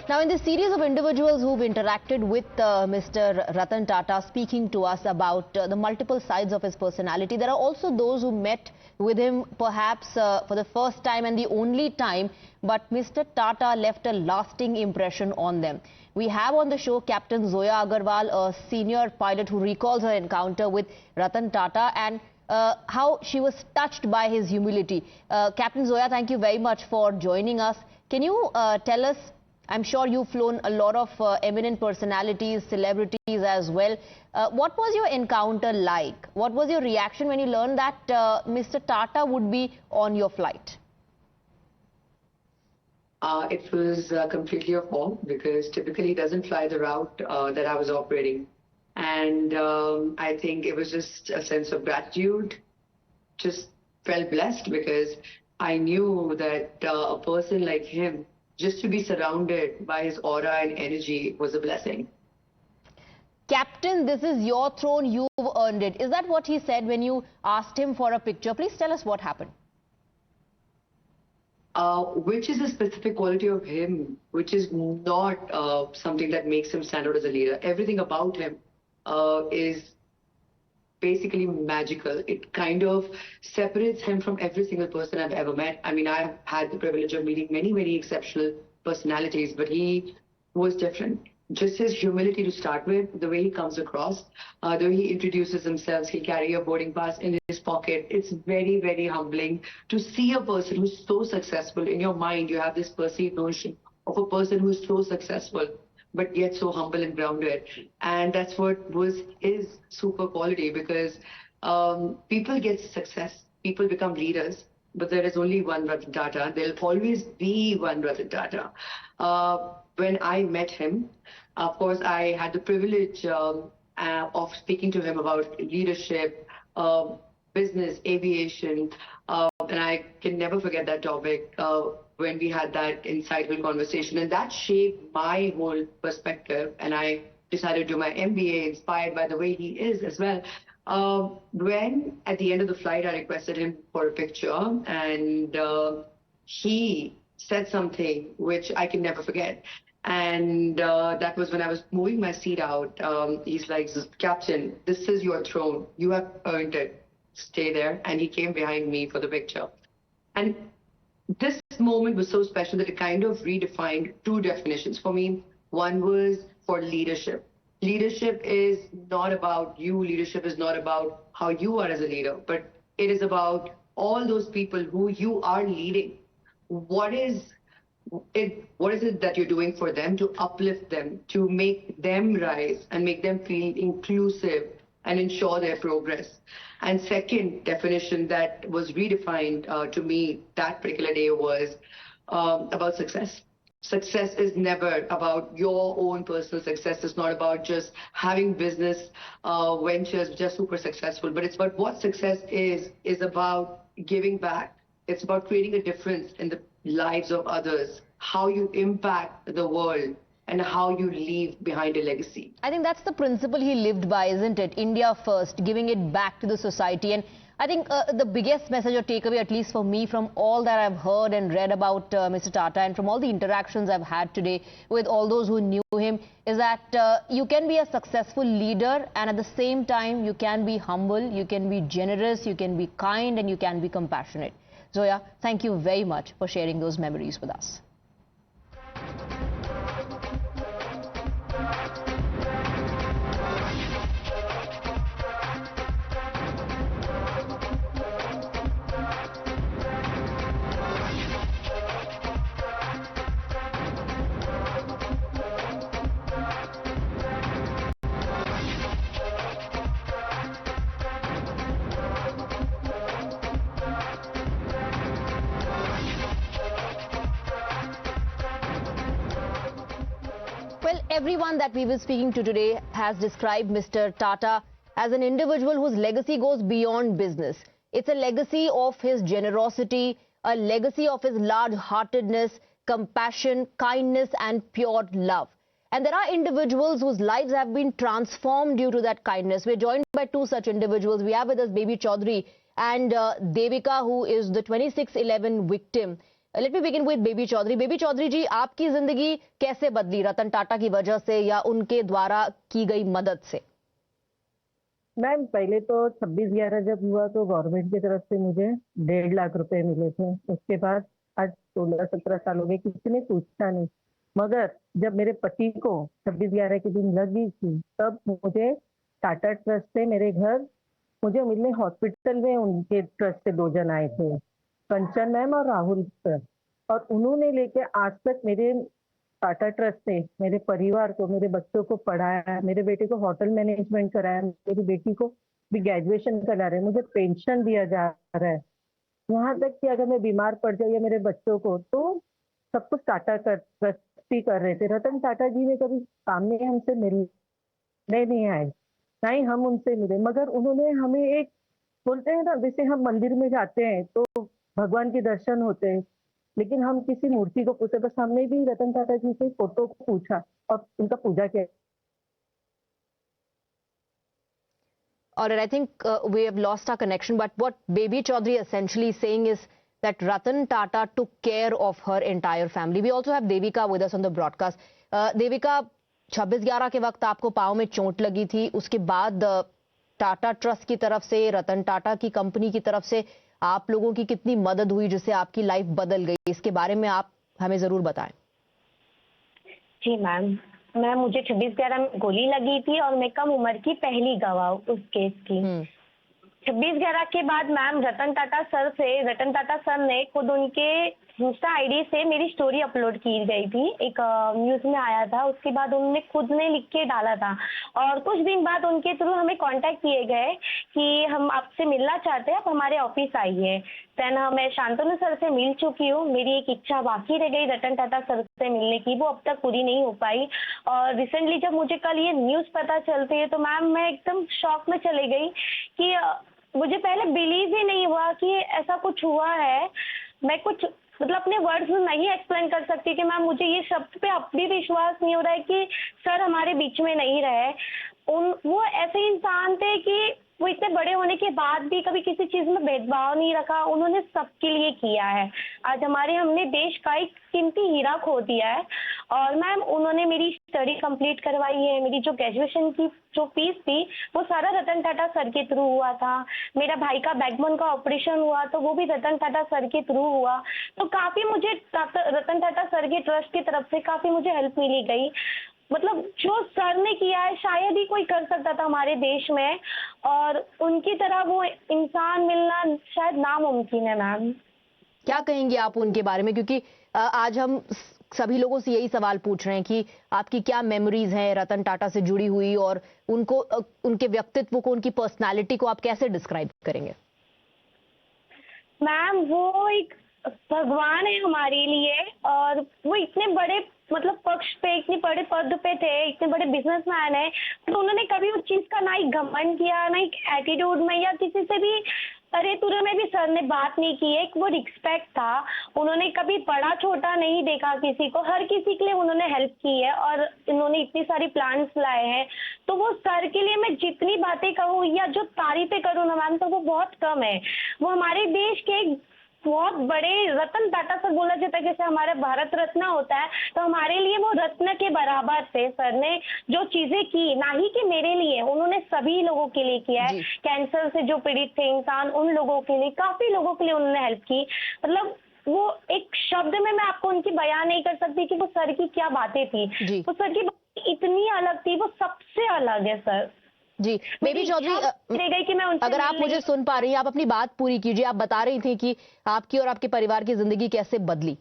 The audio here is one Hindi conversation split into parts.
Now, in this series of individuals who've interacted with Mr. Ratan Tata, speaking to us about the multiple sides of his personality, there are also those who met with him perhaps for the first time and the only time, but Mr. Tata left a lasting impression on them. We have on the show Captain Zoya Agarwal, a senior pilot who recalls her encounter with Ratan Tata and how she was touched by his humility. Captain Zoya, thank you very much for joining us. Can you tell us, I'm sure you've flown a lot of eminent personalities, celebrities as well. What was your encounter like? What was your reaction when you learned that Mr. Tata would be on your flight? It was completely off ball because typically he doesn't fly the route that I was operating. And I think it was just a sense of gratitude. Just felt blessed because I knew that a person like him, just to be surrounded by his aura and energy was a blessing. Captain, this is your throne, you've earned it. Is that what he said when you asked him for a picture? Please tell us what happened. Which is a specific quality of him, which is not something that makes him stand out as a leader. Everything about him is basically magical. It kind of separates him from every single person I've ever met. I mean, I've had the privilege of meeting many, many exceptional personalities, but he was different. Just his humility to start with, the way he comes across, the way he introduces himself, he'll carry a boarding pass in his pocket. It's very, very humbling to see a person who's so successful. In your mind, you have this perceived notion of a person who's so successful, but yet so humble and grounded. And that's what was his super quality, because people get success, people become leaders, but there is only one Ratan Tata. There'll always be one Ratan Tata. When I met him, of course, I had the privilege of speaking to him about leadership, business, aviation, and I can never forget that topic when we had that insightful conversation. And that shaped my whole perspective, and I decided to do my MBA inspired by the way he is as well. When at the end of the flight, I requested him for a picture, and he said something which I can never forget. And that was when I was moving my seat out. He's like, "Captain, this is your throne. You have earned it. Stay there." And he came behind me for the picture. And this moment was so special that it kind of redefined two definitions for me. One was for leadership. Leadership is not about you. Leadership is not about how you are as a leader, but it is about all those people who you are leading. What is it that you're doing for them to uplift them, to make them rise and make them feel inclusive and ensure their progress? And second definition that was redefined to me that particular day was about success. Success is never about your own personal success. It's not about just having business ventures which are super successful, but it's about what success is about giving back. It's about creating a difference in the lives of others, how you impact the world, and how you leave behind a legacy. I think that's the principle he lived by, isn't it? India first, giving it back to the society. And I think the biggest message or takeaway, at least for me, from all that I've heard and read about Mr. Tata and from all the interactions I've had today with all those who knew him, is that you can be a successful leader and at the same time you can be humble, you can be generous, you can be kind, and you can be compassionate. Zoya, thank you very much for sharing those memories with us. Well, everyone that we were speaking to today has described Mr. Tata as an individual whose legacy goes beyond business. It's a legacy of his generosity, a legacy of his large-heartedness, compassion, kindness, and pure love. And there are individuals whose lives have been transformed due to that kindness. We're joined by two such individuals. We have with us Baby Chaudhary and Devika, who is the 2611 victim. Let me begin with Baby Chaudhary. Baby Chaudhary ji, आपकी जिंदगी कैसे बदली रतन टाटा की वजह से या उनके द्वारा की गई मदद से? मैम पहले तो 26/11 जब हुआ तो गवर्नमेंट की तरफ से मुझे 1.5 लाख रुपए मिले थे। उसके बाद आज 16-17 साल हो गए, किसी ने पूछा नहीं। मगर जब मेरे पति को 26/11 के दिन लगी थी, तब मुझे टाटा ट्रस्ट से मेरे घर मुझे मिलने हॉस्पिटल में उनके ट्रस्ट से 2 जन आए थे, कंचन मैम और राहुल सर। और उन्होंने लेके आज तक मेरे टाटा ट्रस्ट से मेरे परिवार को, मेरे बच्चों को पढ़ाया, मेरे बेटे को होटल मैनेजमेंट कराया, मेरी बेटी को भी ग्रेजुएशन करा रहे हैं, मुझे पेंशन दिया जा रहा है। यहाँ तक कि अगर मैं बीमार पड़ जाऊँ या मेरे बच्चों को, तो सब कुछ टाटा ट्रस्ट ही कर रहे थे। रतन टाटा जी ने कभी सामने हमसे मिलने नहीं आए, ना ही हम उनसे मिले, मगर उन्होंने हमें एक, बोलते हैं ना, जैसे हम मंदिर में जाते हैं तो भगवान के दर्शन होते हैं, लेकिन हम किसी मूर्ति को पूछे, बस हमने भी रतन टाटा जी के फोटो को पूछा और उनका पूजा किया। All right, I think we have lost our connection, but what Baby Chaudhary essentially saying is that Ratan Tata took care of her entire family. We also have Devika with us on the broadcast. Devika, 26/11 के वक्त आपको पाँव में चोट लगी थी, उसके बाद टाटा ट्रस्ट की तरफ से, रतन टाटा की कंपनी की तरफ से आप लोगों की कितनी मदद हुई जिससे आपकी लाइफ बदल गई, इसके बारे में आप हमें जरूर बताएं। जी मैम, मुझे 26/11 में गोली लगी थी और मैं कम उम्र की पहली गवाह उस केस की। 26/11 के बाद मैम रतन टाटा सर ने खुद उनके इंस्टा आईडी से मेरी स्टोरी अपलोड की गई थी, एक न्यूज में आया था। उसके बाद उन्होंने खुद ने लिख के डाला था और कुछ दिन बाद उनके थ्रू हमें कांटेक्ट किए गए कि हम आपसे मिलना चाहते हैं, आप हमारे ऑफिस आइए। देन मैं शांतनु सर से मिल चुकी हूँ, मेरी एक इच्छा बाकी रह गई रतन टाटा सर से मिलने की, वो अब तक पूरी नहीं हो पाई। और रिसेंटली जब मुझे कल ये न्यूज पता चलती है तो मैम मैं एकदम शॉक में चली गई कि मुझे पहले बिलीव ही नहीं हुआ कि ऐसा कुछ हुआ है। मैं कुछ अपने वर्ड्स में नहीं एक्सप्लेन कर सकती कि मैम मुझे ये शब्द पे अब भी विश्वास नहीं हो रहा है कि सर हमारे बीच में नहीं रहे। वो ऐसे इंसान थे कि वो इतने बड़े होने के बाद भी कभी किसी चीज में भेदभाव नहीं रखा, उन्होंने सबके लिए किया है। आज हमने देश का एक कीमती हीरा खो दिया है। और मैम उन्होंने मेरी स्टडी कंप्लीट करवाई है, मेरी जो ग्रेजुएशन की जो फीस थी वो सारा रतन टाटा सर के थ्रू हुआ था। मेरा भाई का बैकबोन का ऑपरेशन हुआ तो वो भी रतन टाटा सर के थ्रू हुआ। तो काफी मुझे रतन टाटा सर के ट्रस्ट की तरफ से काफी मुझे हेल्प मिली गई। जो सर ने किया है शायद ही कोई कर सकता था हमारे देश में, और उनकी तरह वो इंसान मिलना शायद नामुमकिन है। मैम क्या कहेंगे आप उनके बारे में, क्योंकि आज हम सभी लोगों से यही सवाल पूछ रहे हैं कि आपकी क्या मेमोरीज हैं रतन टाटा से जुड़ी हुई, और उनको, उनके व्यक्तित्व को, उनकी पर्सनालिटी को आप कैसे डिस्क्राइब करेंगे? मैम वो एक भगवान है हमारे लिए, और वो इतने बड़े पक्ष पे, इतने बड़े पद पे थे, इतने बड़े बिजनेसमैन है, तो उन्होंने कभी उस चीज का ना ही घमंड किया, ना ही एटीट्यूड में या किसी से भी अरे तुरे में भी सर ने बात नहीं की। एक वो रिस्पेक्ट था, उन्होंने कभी बड़ा छोटा नहीं देखा किसी को, हर किसी के लिए उन्होंने हेल्प की है। और इन्होंने इतनी सारी प्लान्स लाए हैं, तो वो सर के लिए मैं जितनी बातें कहूँ या जो तारीफें करूँ ना मैम, तो वो बहुत कम है। वो हमारे देश के एक बहुत बड़े रतन टाटा सर बोला जाता है, जैसे हमारा भारत रत्न होता है, तो हमारे लिए वो रत्न के बराबर थे। सर ने जो चीजें की, ना ही कि मेरे लिए, उन्होंने सभी लोगों के लिए किया है। कैंसर से जो पीड़ित थे इंसान, उन लोगों के लिए, काफी लोगों के लिए उन्होंने हेल्प की। वो एक शब्द में मैं आपको उनकी बयान नहीं कर सकती कि वो सर की क्या बातें थी। वो सर की बातें इतनी अलग थी, वो सबसे अलग है सर। जी बेबी चौधरी, अगर आप मुझे सुन पा रही हैं, आप अपनी बात पूरी कीजिए। आप बता रही थी कि आपकी और आपके परिवार की जिंदगी कैसे बदली।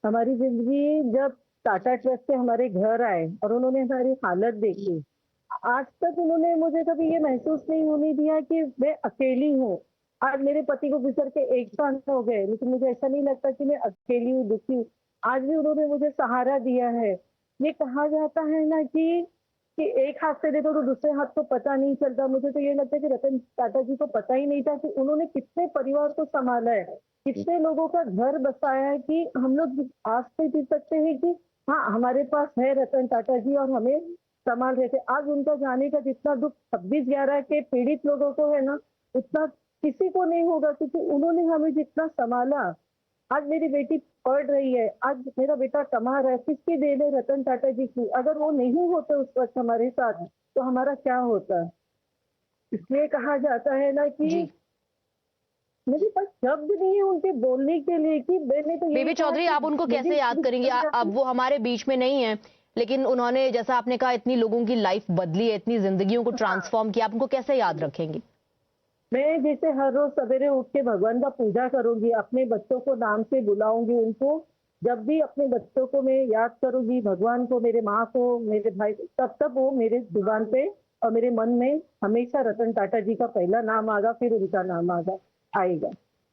हमारी जिंदगी जब टाटा ट्रस्ट से हमारे घर आए और उन्होंने हमारी हालत देखी, आज तक उन्होंने मुझे कभी ये महसूस नहीं होने दिया कि मैं अकेली हूँ। आज मेरे पति को गुजर के 1 साल हो गए, लेकिन मुझे ऐसा नहीं लगता कि मैं अकेली हूँ, दुखी हूँ। आज भी उन्होंने मुझे सहारा दिया है। ये कहा जाता है ना कि एक हाथ से देखो तो दूसरे हाथ को पता नहीं चलता। मुझे तो ये लगता है कि रतन टाटा जी को पता ही नहीं था कि उन्होंने कितने परिवार को संभाला है, कितने लोगों का घर बसाया है, कि हम लोग आज से जी सकते हैं कि हाँ, हमारे पास है रतन टाटा जी और हमें संभाल रहे थे। आज उनका जाने का जितना दुख 26/11 के पीड़ित लोगों को है ना, उतना किसी को नहीं होगा, क्योंकि उन्होंने हमें जितना संभाला, आज मेरी बेटी पढ़ रही है, आज मेरा बेटा कमा रहा है, किसकी देन है? रतन टाटा जी की। अगर वो नहीं होते उस वक्त हमारे साथ तो हमारा क्या होता? इसलिए कहा जाता है ना कि जी। मेरे पास शब्द नहीं है उनके बोलने के लिए कि मैंने तो बेबी चौधरी, आप उनको कैसे याद करेंगी? अब वो हमारे बीच में नहीं है, लेकिन उन्होंने, जैसा आपने कहा, इतनी लोगों की लाइफ बदली है, इतनी जिंदगियों को ट्रांसफॉर्म किया, आप उनको कैसे याद रखेंगी? मैं जैसे हर रोज सवेरे उठ के भगवान का पूजा करूंगी, अपने बच्चों को नाम से बुलाऊंगी, उनको जब भी अपने बच्चों को मैं याद करूंगी, भगवान को, मेरे माँ को, मेरे भाई को, तब तब वो मेरे जुबान पे और मेरे मन में हमेशा रतन टाटा जी का पहला नाम आएगा, फिर उनका नाम आएगा।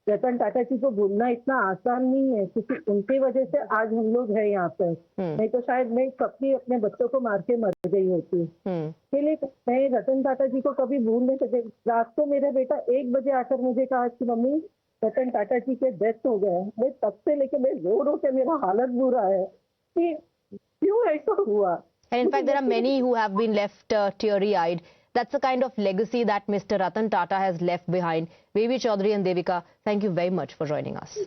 रतन टाटा जी को भूलना इतना आसान नहीं है, क्योंकि उनकी वजह से आज हम लोग हैं यहाँ पे। नहीं तो शायद मैं कभी अपने बच्चों को मार के मर गई होती। इसलिए मैं रतन टाटा जी को कभी भूल नहीं सकती। रात को मेरा बेटा 1 बजे आकर मुझे कहा कि मम्मी रतन टाटा जी के डेथ हो गए। मैं तब से लेके मैं रो के मेरा हालत बुरा है कि क्यों ऐसा हुआ। And in fact, there are many who have been left teary-eyed. That's the kind of legacy that Mr. Ratan Tata has left behind. Baby Chaudhary and Devika, thank you very much for joining us.